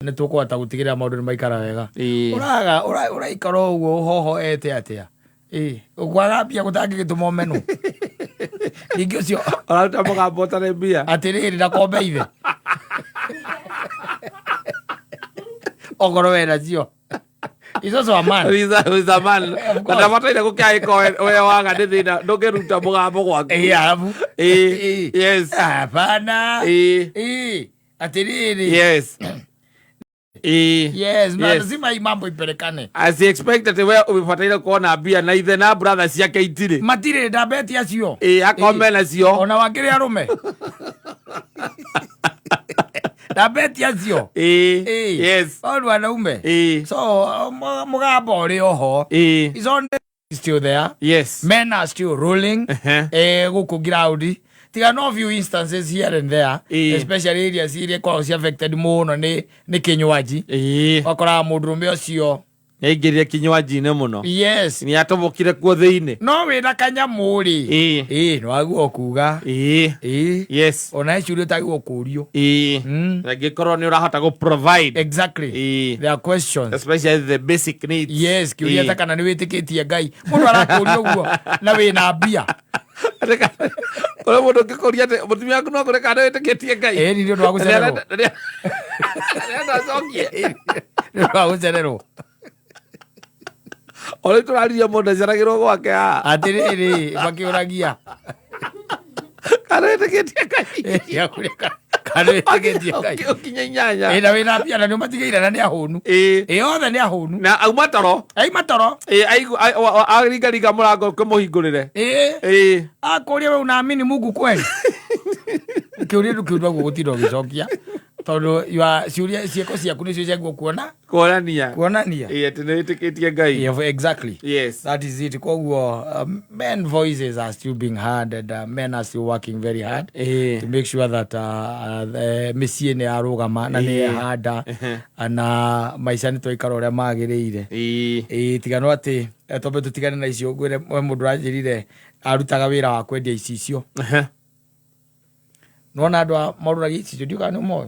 ne tukwata gutigira maundu maikara wega uraga ikaro uguo hoho ete atia ukwaga bia gutangi gitumo menu ningi ucio arauta mugambo tare bia atiriri na kombe ithe ogoro wera cio izo so man izo man kana mataire gukai ko we wanga ndithina ndukiruta mugambo gwaku arabu yes hapana atiriri yes yes na lazima hii mambo ipelekane as expected we umefuataile kuona bia na ithe na brothers yake itire matire ndabeti acio akomena cio ona wakiri arume ndabeti acio yes all wanaume so mugambo uri oho is on still there yes men are still ruling guku ground. There are no few instances here and there, especially areas iria kwa affected muno ni kinywaji wakora mundurume ucio ngiria kinywaji ne muno yes ni atobokire kuo thiini no wina kanyamuri no aguo kuga yes ona icuri utaguo kurio ngikorwo ni urahota go provide exactly there are questions especially the basic needs yes kiuria takana ni witikitie ngai mundu arakurio guo na wina mbia kole mundu ngikuria ati mutumia waku no kure kana witikitie ngai ni ndio wagucererwo ndio wagucererwo ole turaria mundu aceragirwo gwake atiriri bakiuragia kana witikitie ngai yakuria kana witikitie ngai ukinyanya na wina mbia na ni matigeira na ni ahunu othe ni ahunu na auma toro aringa murango kumuhingurire akuria we unaamini Mungu kweli kiuria ndukiundwa gugutira gicokia tondu ciuria cieko ciaku nicio ciaguo kuonania ati ni witikitie ngai exactly yes that is it koguo men voices are still being heard and men are still working very hard to make sure that mĩciĩ nĩ yarũgama na nĩ handa na maica nĩ twaikara ũrĩa magĩrĩire tigano atĩ tombe tũtigane na icio ngwĩre mũndũ ranjĩrire arutaga wĩra wa kwendia icio nona andũ marũragia icio ndiuga nĩ moĩ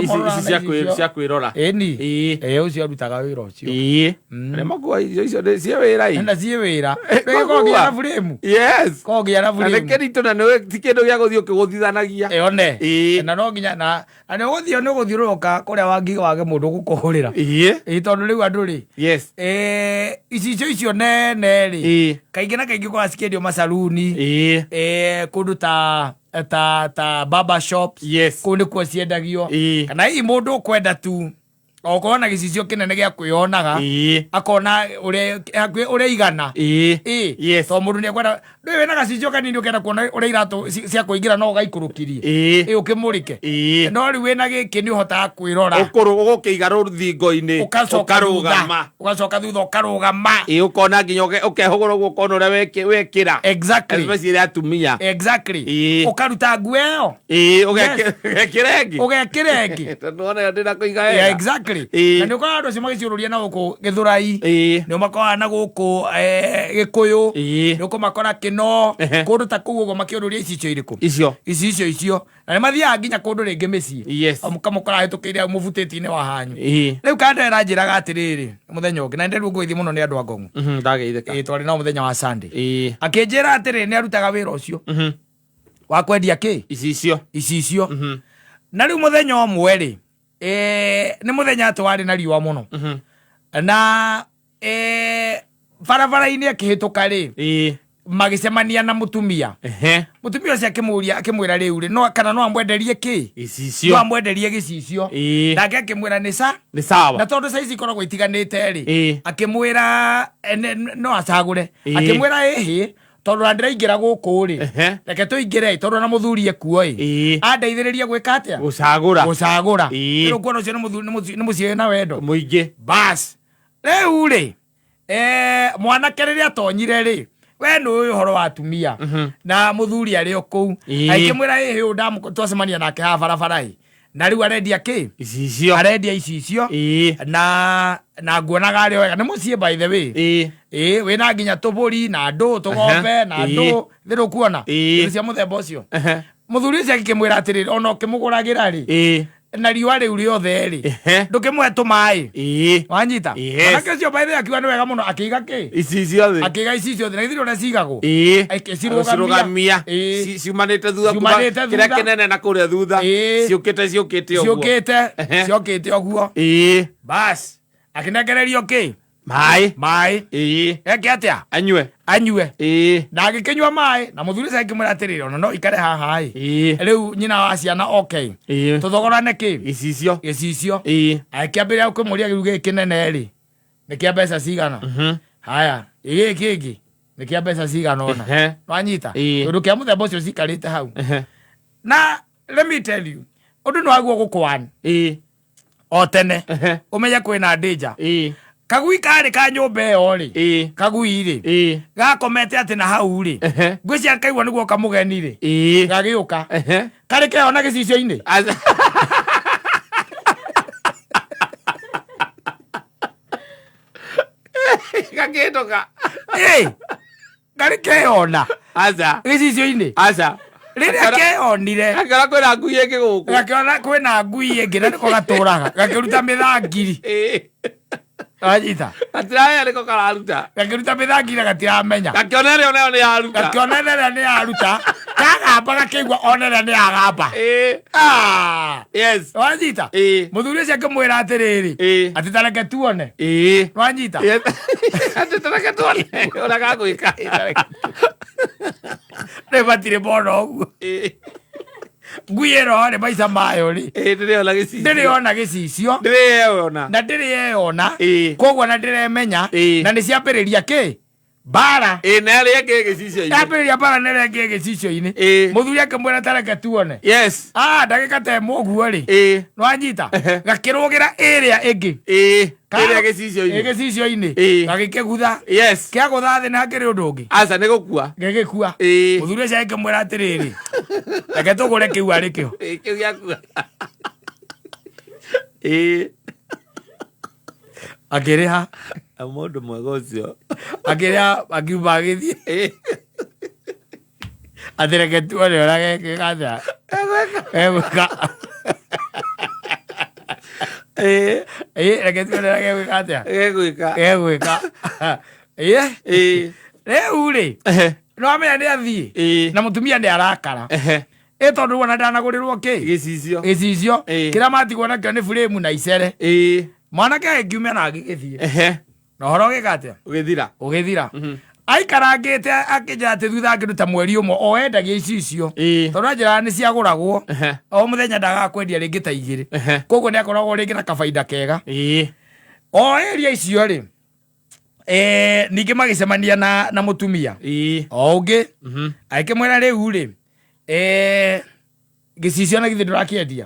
ici cia kwĩrora ũcio arutaga wĩra ũcio nĩ makuwa icio cia wĩra enda ciĩ wĩra kogĩa na buremu yes kogĩa na buremu na kĩritũ na nĩ ti kĩndũ gĩa gũthiĩ ũkĩgũthithanagia one na no nginya na nĩ ũgũthiũrũrũka kũrĩa wage mũndũ gũkũhũrĩra tondũ rĩu andũ rĩ yes icicio icio nene rĩ kaingĩ na kaingĩ kwa cikĩendio macaluni kũndũ ta barber shops kũu nĩkuo ciendagio kana hihi mũndũ ũkwenda tu okorwo na gĩcicio kĩnene gĩa kwĩyonaga akona ũrĩa igana to mũndũ nĩekwenda ndũĩ wĩna gacicio kanini ũkenda kuona ũrĩa iratũ cia kũingĩra no ũgaikũrũkirie ũkĩmũrĩke no rĩu wĩna gĩkĩ nĩ ũhotaga kwĩrora ũgũkĩiga rũthingo-inĩ ũgacoka thutha ũkarũgama ũkona nginya ũkehũgũra ũguo ũkona ũrĩa wekĩra exactly atumia exactly ũkaruta nguo ĩyo ũgekĩra ĩngĩ tondũ ona ĩyo ndĩrakũiga wega exactly na nĩ ũkoragwo andũ acio magĩciũrũria na gũkũ Gĩthũrai nĩ ũmakoraga na gũkũ Gĩkũyũ nĩ ũkũmakora Kĩno kũndũ ta kũu ũguo makĩũrũria icio irĩkũ icio na nĩ mathiaga nginya kũndũ rĩngĩ mĩciĩ kamũkora hĩtũkĩire mũbutĩti-inĩ wa hanyu rĩu kanda ĩranjĩraga atĩrĩrĩ mũthenya ũngĩ na nĩ nderirwo ngũithi mũno nĩ andũ a Ngong'u twarĩ nao mũthenya wa Sunday akĩnjĩra atĩrĩrĩ nĩ arutaga wĩra ũcio wa kwendia icicio na rĩu mũthenya ũmwe rĩ nĩ mũthenya atĩ warĩ na riũa mũno na barabara-inĩ akĩhĩtũka rĩ magĩcemania na mũtumia ũcio akĩmwĩra rĩu rĩ kana no amwenderie no amwenderie gĩcicio nake akĩmwĩra nĩ sawa na tondũ saizi ikoragwo itiganĩte rĩ akĩmwĩra no acagũre akĩmwĩra ĩhĩ tondũ na ndĩraingĩra gũkũ rĩ reke tũingĩre tondũ na mũthuri ekuo andeithĩrĩria gwĩka atĩa gũcagũra rĩu kuona ũcio nĩ mũciĩ na wendo mũingĩ bas rĩu rĩ mwanake rĩrĩa atonyire rĩ we nĩ ũyũ ũhoro wa atumia na mũthuri arĩ o kũu akĩmwĩra ũyũ twacemania nake haha barabara na rĩu arendia arendia icicio na nguonaga arĩ wega nĩ mũciĩ by the way wĩna nginya tũbũri na ndũ tũgombe na ndũ thĩrũ kuona cia mũthemba ũcio mũthuri ũcio akĩmwĩra atĩrĩrĩ ona ũkĩmũgũragĩra rĩ na riũa rĩu rĩothe rĩ ndũkĩmũhe tũmaĩ wanyita manake cio baithe akiuga nĩ wega mũno akĩiga kĩ ici ciothe akĩiga ici ciothe na ithirwo cigagwo cirũgamia ciumanĩte thutha kĩrĩa kĩnene na kũrĩa thutha ciũkĩte ũguo bas akĩnengererio kĩ maĩ eke atĩa anyue na agĩkĩnyua maĩ na mũthuri ũcio akĩmwĩra atĩrĩrĩ ona no ikare haha rĩu nyina wa ciana tũthogorane kĩ gĩcicio akĩambĩrĩria kũmũria rĩu gĩkĩ kĩnene rĩ nĩ kĩa mbeca cigana haya gĩkĩ kĩngĩ nĩ kĩa mbeca cigana ona wanyita tondũ kĩa mũthemba ũcio cikarĩte hau na let me tell you ũndũ nĩ waguo gũkwan o tene ũmenye kwĩna danger kagui karĩ ka nyũmba ĩyo rĩ kagui rĩ gakomete atĩ na hau rĩ ngwĩciria kaigua nĩguo kamũgeni rĩ gagĩũka karĩ keona gĩcicio-inĩ gakĩndũka karĩ keona gĩcicio-inĩ rĩrĩa keyonire gakĩona kwĩna ngui ĩngĩ gũkũ gakĩona kwĩna ngui ĩngĩ na nĩko gatũraga gakĩruta mĩthangiri wanyita gatiraya nĩko kararuta gakĩruta mĩthangiri na gatiramenya gakĩona ĩrĩa onayo nĩ yaruta kagamba gakĩigua ona ĩrĩa nĩ yagamba wanyita mũthuri ũcio akĩmwĩra atĩrĩrĩ atĩ tareke tuone wanyita atĩ tareke tuone ũrĩa gagwĩka nĩ batirĩ bona ũguo ngui ĩno rĩ maica mayo rĩ ndĩrĩona gĩcicio na ndĩrĩyona koguo na ndĩremenya na nĩ ciambĩrĩria kĩ bara yambĩrĩria bara nĩrengĩ gĩcicio-inĩ mũthuri akĩmwĩra tareke tuone ndagĩka ta ĩmwe ũguo rĩ nĩwanyita gakĩrũgĩra ĩrĩa ĩngĩ gĩcicio-inĩ gagĩkĩgutha kĩagũtha thĩ na hakĩrĩ ũndũ ũngĩ gĩgĩkua mũthuri ũcio akĩmwĩra atĩrĩrĩ reke tũgũre kĩu arĩ kĩo akĩrĩha mũndũ mwega ũcio akĩrĩha akiuma agĩthiĩ atĩ reke tuone ũrĩa gĩkĩgatha egwĩka reke tuone ũrĩa gegwĩka rĩu rĩ nĩwamenya nĩ athiĩ na mũtumia nĩ arakara tondũ wona ndanagũrĩrwo kĩ gĩcicio kĩrĩa matigwo nakĩo nĩ burĩmu na icere mwanake agĩkiumia na agĩgĩthiĩ na ũhoro ũgĩka atĩa ũgĩthira aikarangĩte akĩnjĩra atĩ thutha akĩruta mweri ũmwe o endagia icicio tondũ anjĩraga nĩ ciagũragwo o mũthenya ndagakwendia rĩngĩ ta igĩrĩ koguo nĩ akoragwo rĩngĩ na kabaida kega o ĩria icio rĩ ningĩ magĩcemania na mũtumia o ũngĩ akĩmwĩra rĩu rĩ gĩcicio na githĩ ndũrakĩendia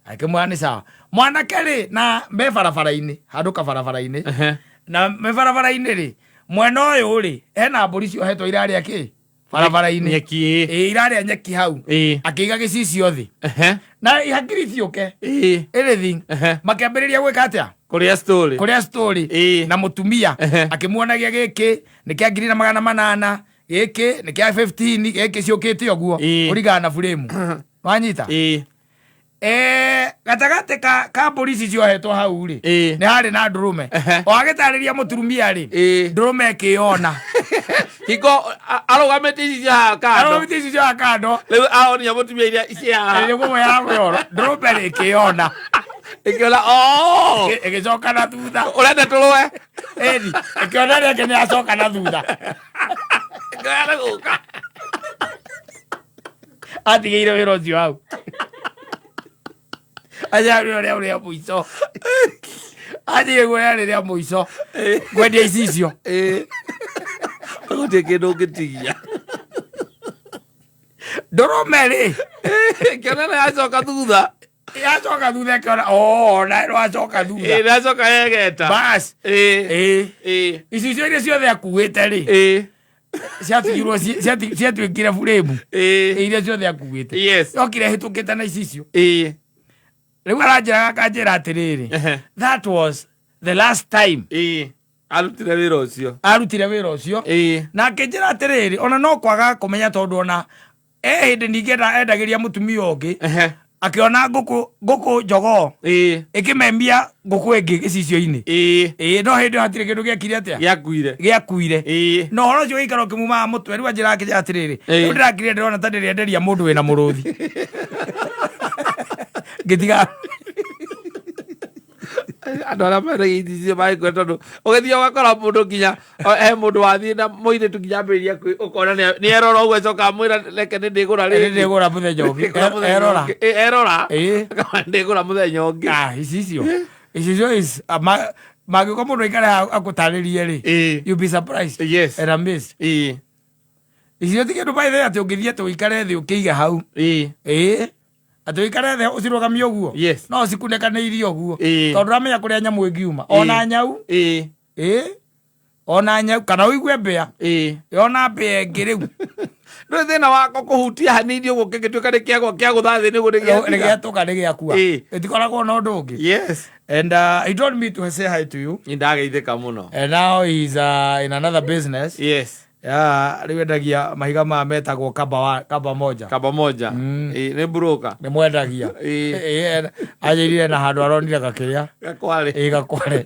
akĩmwĩra nĩ sawa mwanake rĩ na me barabara-inĩ handũ kabarabara-inĩ na me barabara-inĩ rĩ mwena ũyũ rĩ hena mbũri ciohetwo irarĩa kĩ barabara-inĩ irarĩa nyeki hau akĩiga gĩcicio thĩ na hakiri ciũke anything makĩambĩrĩria gwĩka atĩa kũrĩa story na mũtumia akĩmuonagia gĩkĩ nĩ kĩa 800 gĩkĩ nĩ kĩa 15 gĩkĩ ciũkĩte ũguo ũringana na burĩmu wanyita gatagatĩ ka polisi ciohetwo hau rĩ nĩ harĩ na ndũrũme o agĩtarĩria mũturumia rĩ ndũrũme ĩkĩona hiko arũgamĩte ici cia kando rĩu aonia mũtumia iria ciaha nĩguo yagũyora ndũrũme rĩ ĩkĩona ĩkĩona ĩgĩcoka na thutha ũrenda tũrũe ĩkĩona rĩake nĩ acoka na thutha ngara gũka atigĩire wĩra ũcio hau ajarĩo rĩa mũico atigĩire guoya rĩrĩa mũico kwendia icicio gũtirĩ kĩndũ ũngĩtigia ndũrũme rĩ kĩona nĩ yacoka thutha yacoka thutha ĩkĩona na rwacoka thutha nacoka yegeta bas icicio iria ciothe akuĩte rĩ ciatigirwo ciatuĩkire burĩmu iria ciothe akuĩte yokire hĩtũkĩte na icicio rĩu aranjĩra akanjĩra atĩrĩrĩ that was the last time arutire wĩra ũcio na akĩnjĩra atĩrĩrĩ ona no kwaga kũmenya tondũ ona hĩndĩ ningĩ endagĩria mũtumia ũngĩ akiona nguku jogo ikimembia nguku ingi gicicio-ini no hindi hatire kindu giakire atia giakuire no horo cio ikaro kimuma mutwe riu njira akija atiriri riu ndirakire ndirona ta ndirenderia mundu wina muruthi ngitiga andå arä a marä maä tondu å gä thiä ågakora må ndå nginya he må ndå wathiä na må irä tu nginya ambä ria å kona nä erora å guo coka mwä ra reke nä ndä gå ra ndä gå ra må thenya å ngä erora ndä gå ra må thenya å ngä icicio mangä ko må ndå aikare akå tarä rie rä you be surprised and amazed icicio ti kä ndå baithe atä å ngä thiä atä å ikare thä å kä ige hau atä å ikare thä å cirogamia å guo no cikunäkanä å guo tondå ramenya kå rä a nyamå ä ngiuma ona nyau ona nyau kana å igue mbä a ona mbä a ngä rä u ndå thä na wako kå hutia hanini å guo kä gä tuä ka nä kä agwa kä agå tha thä nä guo nä gä atå ka nä gä akua ä tikoragwo na å ndå å ngä and he told me to say hi to you ndageithä ka må no and now he's in another business rä u endagia mahiga maya metagwo kamba moja nä broka nä mwendagia anjä irire na handå aronire gakä rä a gakware